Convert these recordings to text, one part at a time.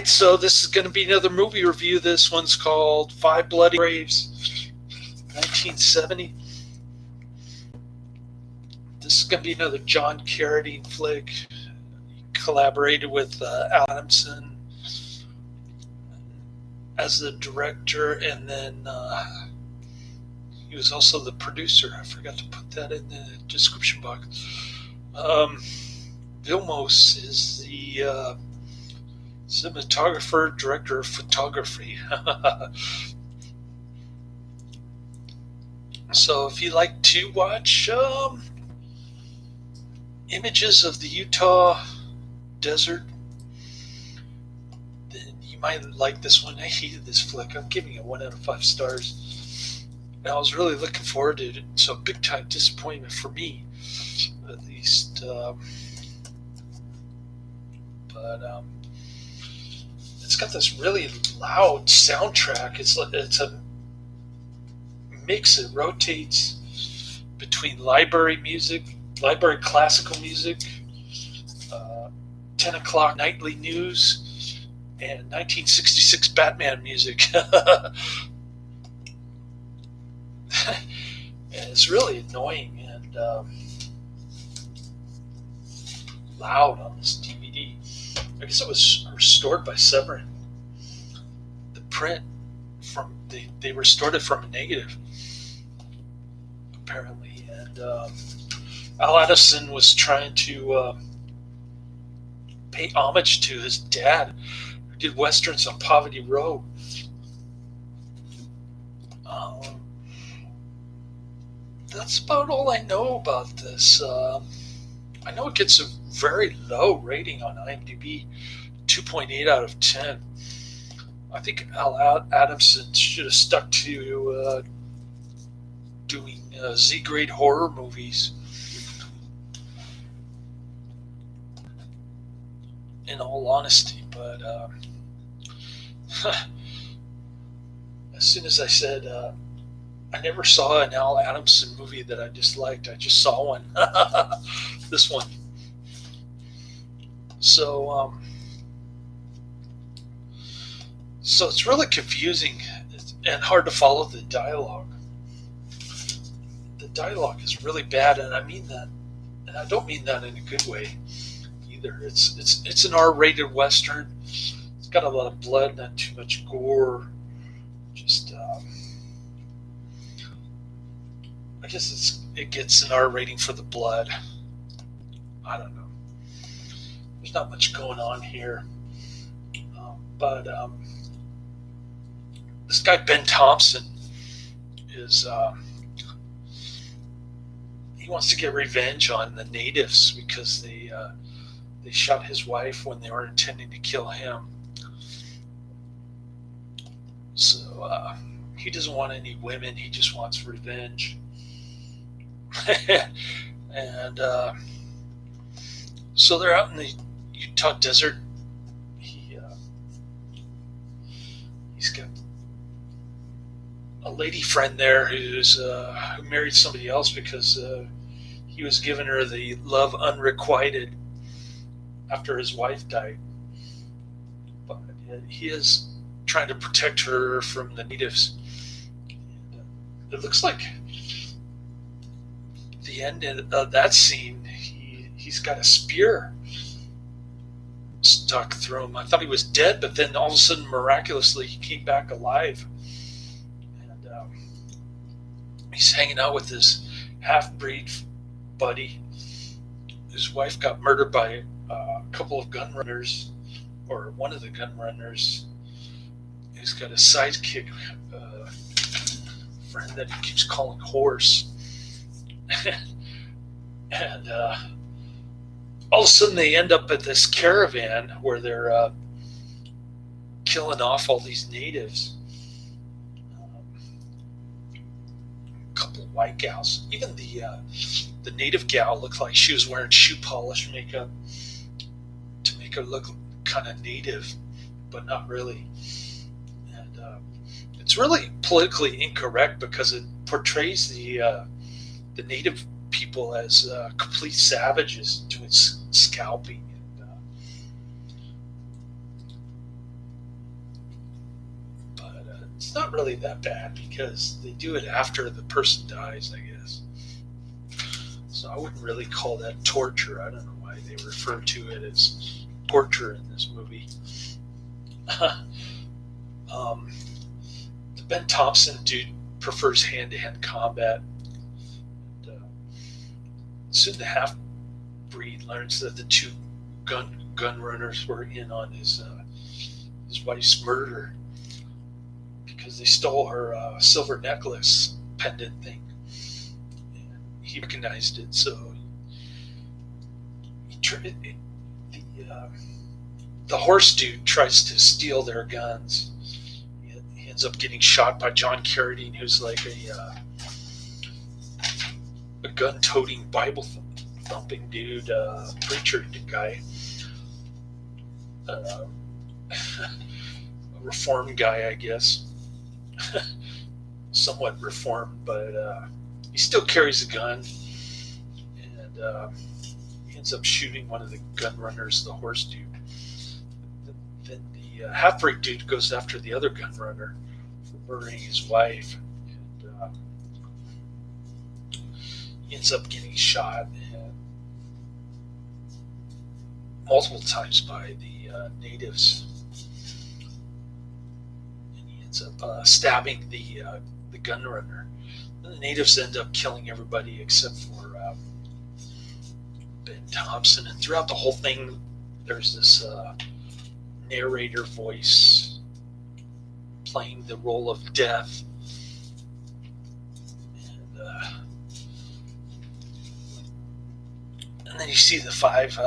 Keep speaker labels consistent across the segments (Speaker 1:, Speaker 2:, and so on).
Speaker 1: So this is going to be another movie review. This one's called Five Bloody Graves, 1970. This is going to be another John Carradine flick. He collaborated with Adamson as the director, and then he was also the producer. I forgot to put that in the description box. Vilmos is the cinematographer, director of photography. So if you like to watch images of the Utah desert, then you might like this one. I hated this flick. I'm giving it 1 out of 5 stars. And I was really looking forward to it. So big time disappointment for me, at least. But it's got this really loud soundtrack. It's a mix. It rotates between library classical music, 10 o'clock nightly news, and 1966 Batman music. And it's really annoying and loud on this DVD. I guess it was restored by Severin. The print they restored it from a negative, apparently. And Al Adamson was trying to pay homage to his dad, who did westerns on Poverty Road. That's about all I know about this. I know it gets a very low rating on IMDb, 2.8 out of 10. I think Al Adamson should have stuck to doing Z-grade horror movies. In all honesty, but as soon as I said, I never saw an Al Adamson movie that I disliked. I just saw one. This one. So it's really confusing and hard to follow the dialogue. The dialogue is really bad, and I mean that, and I don't mean that in a good way either. It's an R-rated Western. It's got a lot of blood, not too much gore. Just I guess it gets an R rating for the blood. I don't know. There's not much going on here. But this guy Ben Thompson is he wants to get revenge on the natives because they shot his wife when they were intending to kill him. So he doesn't want any women. He just wants revenge. And so they're out in the Utah desert. He's got a lady friend there who married somebody else because he was giving her the love unrequited after his wife died. But he is trying to protect her from the natives. And, it looks like the end of that scene, he's got a spear stuck through him. I thought he was dead, but then all of a sudden, miraculously, he came back alive. And he's hanging out with his half-breed buddy. His wife got murdered by a couple of gun runners, or one of the gun runners. He's got a sidekick friend that he keeps calling horse. And all of a sudden they end up at this caravan where they're killing off all these natives. A couple of white gals. Even the native gal looked like she was wearing shoe polish makeup to make her look kind of native, but not really. And it's really politically incorrect because it portrays the native people as complete savages doing scalping. It's not really that bad because they do it after the person dies, I guess. So I wouldn't really call that torture. I don't know why they refer to it as torture in this movie. um, the Ben Thompson dude prefers hand-to-hand combat. And, soon the half-breed learns that the two gun runners were in on his wife's murder because they stole her silver necklace pendant thing. And he recognized it, so the horse dude tries to steal their guns. He ends up getting shot by John Carradine, who's like a gun-toting, Bible-thumping dude, preacher guy. A reformed guy, I guess. Somewhat reformed, but he still carries a gun, and he ends up shooting one of the gun runners, the horse dude. Then the half-breed dude goes after the other gun runner for murdering his wife, and he ends up getting shot multiple times by the natives. And he ends up stabbing the gun runner. And the natives end up killing everybody except for Ben Thompson. And throughout the whole thing, there's this narrator voice playing the role of death. And then you see the 5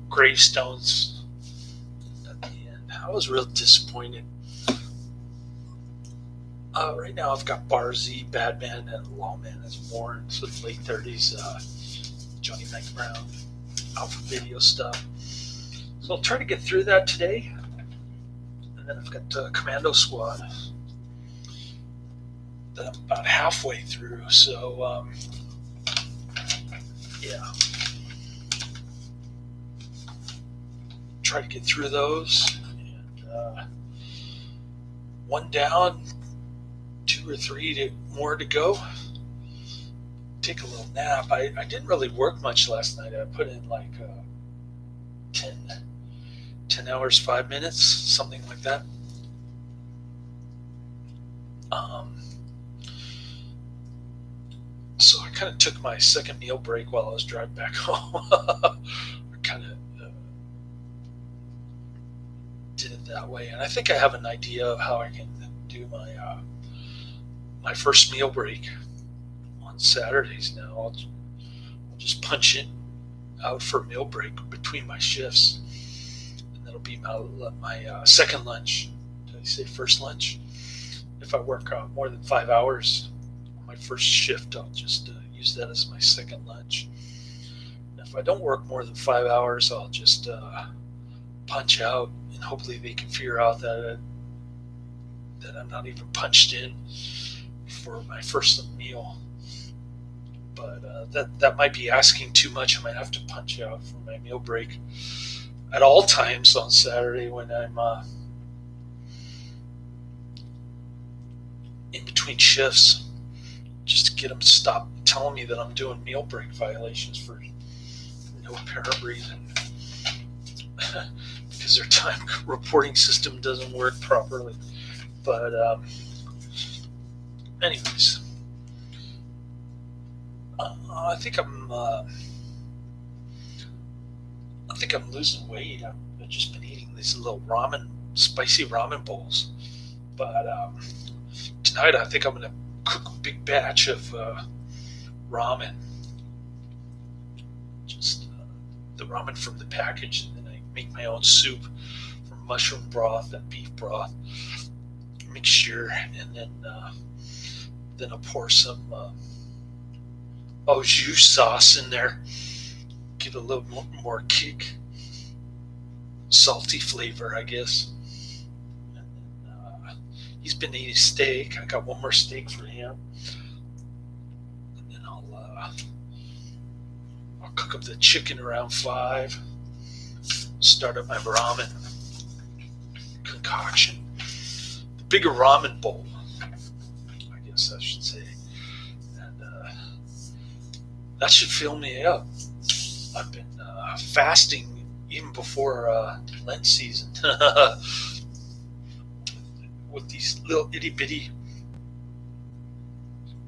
Speaker 1: gravestones at the end. I was real disappointed. Right now I've got Barzy, Badman, and Lawman as Warren, so the late 30s Johnny Mac Brown, Alpha Video stuff. So I'll try to get through that today. And then I've got Commando Squad that I'm about halfway through, so yeah. Try to get through those. And one down, 2 or 3 more to go. Take a little nap. I didn't really work much last night. I put in like 10 hours, 5 minutes, something like that. So I kind of took my second meal break while I was driving back home. I kind of did it that way, and I think I have an idea of how I can do my first meal break on Saturdays now. I'll just punch it out for a meal break between my shifts, and that'll be my second lunch. Did I say first lunch? If I work more than 5 hours on my first shift, I'll just use that as my second lunch. And if I don't work more than 5 hours, I'll just punch out, and hopefully they can figure out that I'm not even punched in for my first meal. But that might be asking too much. I might have to punch out for my meal break at all times on Saturday when I'm in between shifts, just to get them to stop telling me that I'm doing meal break violations for no apparent reason. Because their time reporting system doesn't work properly. But anyways, I think I'm losing weight. I've just been eating these little spicy ramen bowls. But tonight I think I'm going to cook a big batch of ramen. Just the ramen from the package, and then I make my own soup from mushroom broth and beef broth mixture, and then I'll pour some au jus sauce in there, get a little more kick, salty flavor, I guess. And then he's been eating steak. I got one more steak for him, and then I'll cook up the chicken around 5. Start up my ramen concoction. The bigger ramen bowl, I guess I should say. And that should fill me up. I've been fasting even before Lent season with these little itty bitty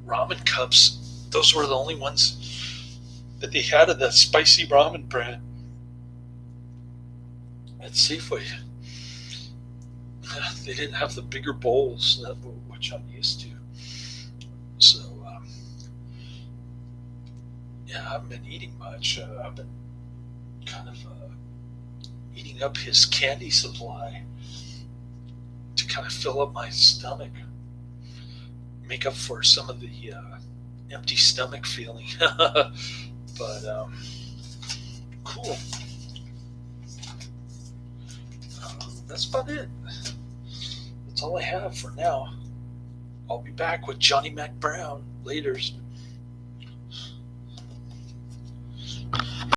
Speaker 1: ramen cups. Those were the only ones that they had of that spicy ramen brand at Safeway. They didn't have the bigger bowls, which I'm used to. So, yeah, I haven't been eating much. I've been kind of eating up his candy supply to kind of fill up my stomach, make up for some of the empty stomach feeling. But cool. That's about it. That's all I have for now. I'll be back with Johnny Mac Brown later.